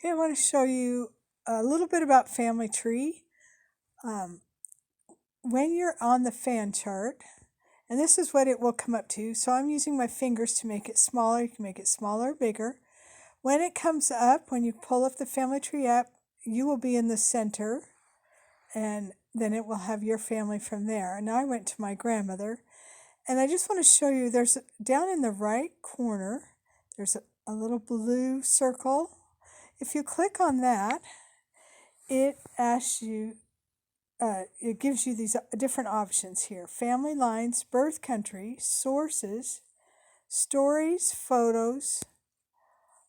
Okay, I want to show you a little bit about family tree. Um, when you're on the fan chart, and this is what it will come up to. So I'm using my fingers to make it smaller. You can make it smaller or bigger. When it comes up, when you pull up the family tree up, you will be in the center, and then it will have your family from there. And now I went to my grandmother, and I just want to show you there's down in the right corner, there's a little blue circle. If you click on that, it asks you, it gives you these different options here: family lines, birth country, sources, stories, photos,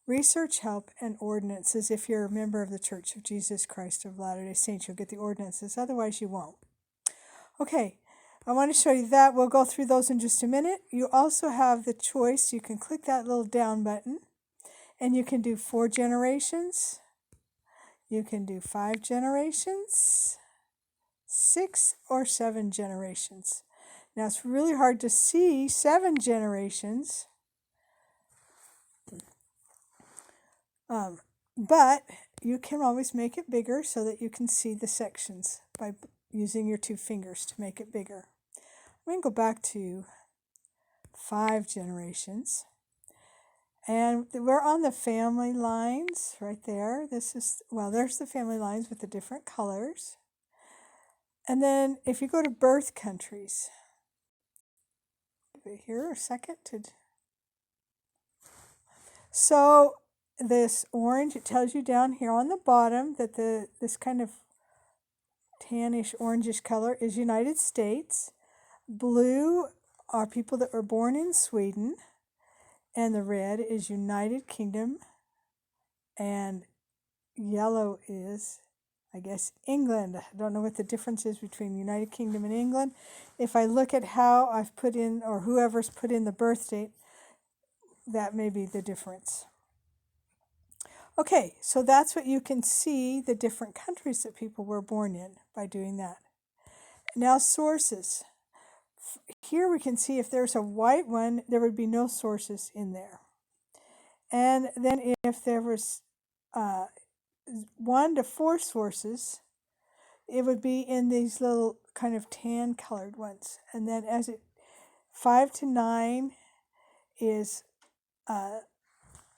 research help, and ordinances. If you're a member of the Church of Jesus Christ of Latter-day Saints, you'll get the ordinances, otherwise you won't. Okay, I want to show you that. We'll go through those in just a minute. You also have the choice. You can click that little down button, and you can do 4 generations. You can do 5 generations, 6 or 7 generations. Now it's really hard to see 7 generations, but you can always make it bigger so that you can see the sections by using your 2 fingers to make it bigger. I'm going to go back to 5 generations. And we're on the family lines right there. There's the family lines with the different colors. And then if you go to birth countries, give it here a second to. So this orange, it tells you down here on the bottom that this kind of tannish orangish color is United States. Blue are people that were born in Sweden, and the red is United Kingdom, and yellow is, I guess, England. I don't know what the difference is between United Kingdom and England. If I look at how I've put in, or whoever's put in the birth date, that may be the difference. Okay, so that's what you can see, the different countries that people were born in by doing that. Now sources. Here we can see if there's a white one, there would be no sources in there. And then if there was 1 to 4 sources, it would be in these little kind of tan colored ones. And then 5 to 9 is a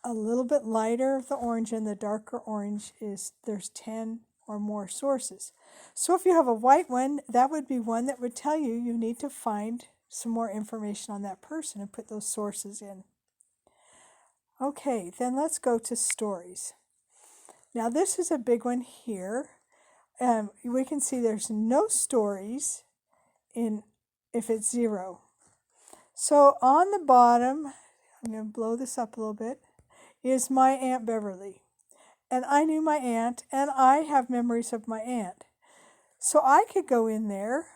little bit lighter of the orange, and the darker orange is there's 10 or more sources. So if you have a white one, that would be one that would tell you you need to find some more information on that person and put those sources in. Okay, then let's go to stories. Now this is a big one here. We can see there's no stories if it's 0. So on the bottom, I'm going to blow this up a little bit, is my Aunt Beverly. And I knew my aunt, and I have memories of my aunt. So I could go in there,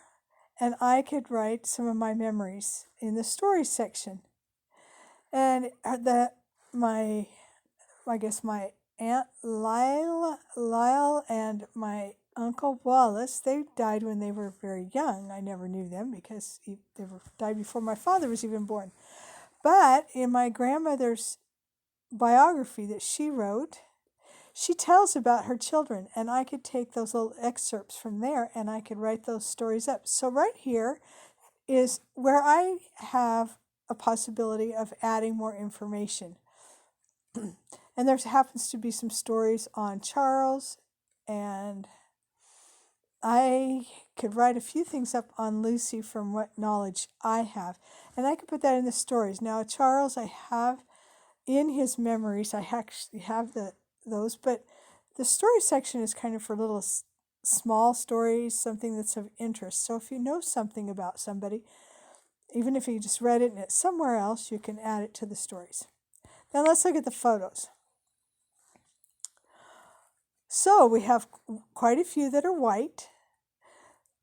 and I could write some of my memories in the stories section. And my Aunt Lyle and my Uncle Wallace, they died when they were very young. I never knew them because they died before my father was even born. But in my grandmother's biography that she wrote, she tells about her children, and I could take those little excerpts from there and I could write those stories up. So right here is where I have a possibility of adding more information. And there happens to be some stories on Charles, and I could write a few things up on Lucy from what knowledge I have. And I could put that in the stories. Now, Charles, I have in his memories, I actually have those, but the story section is kind of for little small stories, something that's of interest. So if you know something about somebody, even if you just read it and it's somewhere else, you can add it to the stories. Now let's look at the photos. So we have quite a few that are white,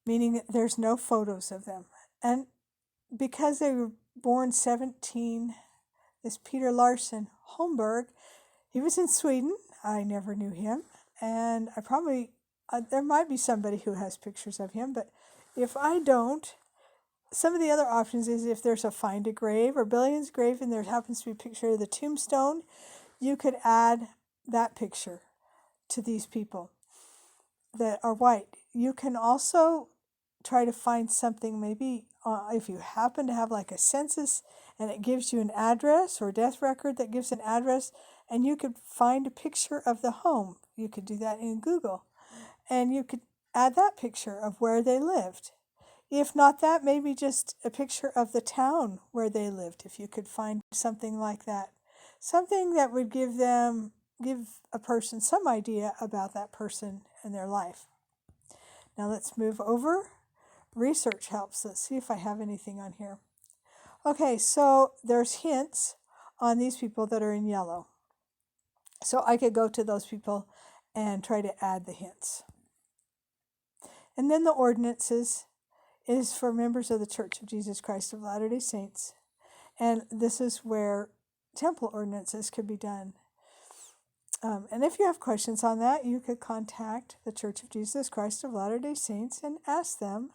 meaning that there's no photos of them. And because they were born 17, this Peter Larson Holmberg, he was in Sweden. I never knew him. And there might be somebody who has pictures of him, but if I don't, some of the other options is if there's a find a grave or Billion's grave and there happens to be a picture of the tombstone, you could add that picture. to these people that are white. You can also try to find something, maybe if you happen to have like a census and it gives you an address, or a death record that gives an address, and you could find a picture of the home. You could do that in Google, and you could add that picture of where they lived. If not that, maybe just a picture of the town where they lived, if you could find something like that. Something that would give a person some idea about that person and their life. Now let's move over. Research helps. Let's see if I have anything on here. Okay, so there's hints on these people that are in yellow. So I could go to those people and try to add the hints. And then the ordinances is for members of the Church of Jesus Christ of Latter-day Saints. And this is where temple ordinances could be done. And if you have questions on that, you could contact the Church of Jesus Christ of Latter-day Saints and ask them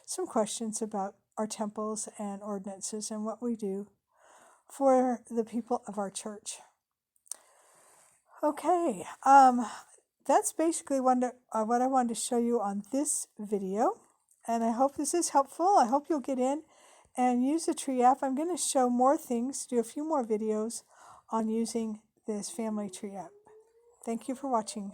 some questions about our temples and ordinances and what we do for the people of our church. Okay, that's basically what I wanted to show you on this video. And I hope this is helpful. I hope you'll get in and use the tree app. I'm going to show more things, do a few more videos on using this family tree app. Thank you for watching.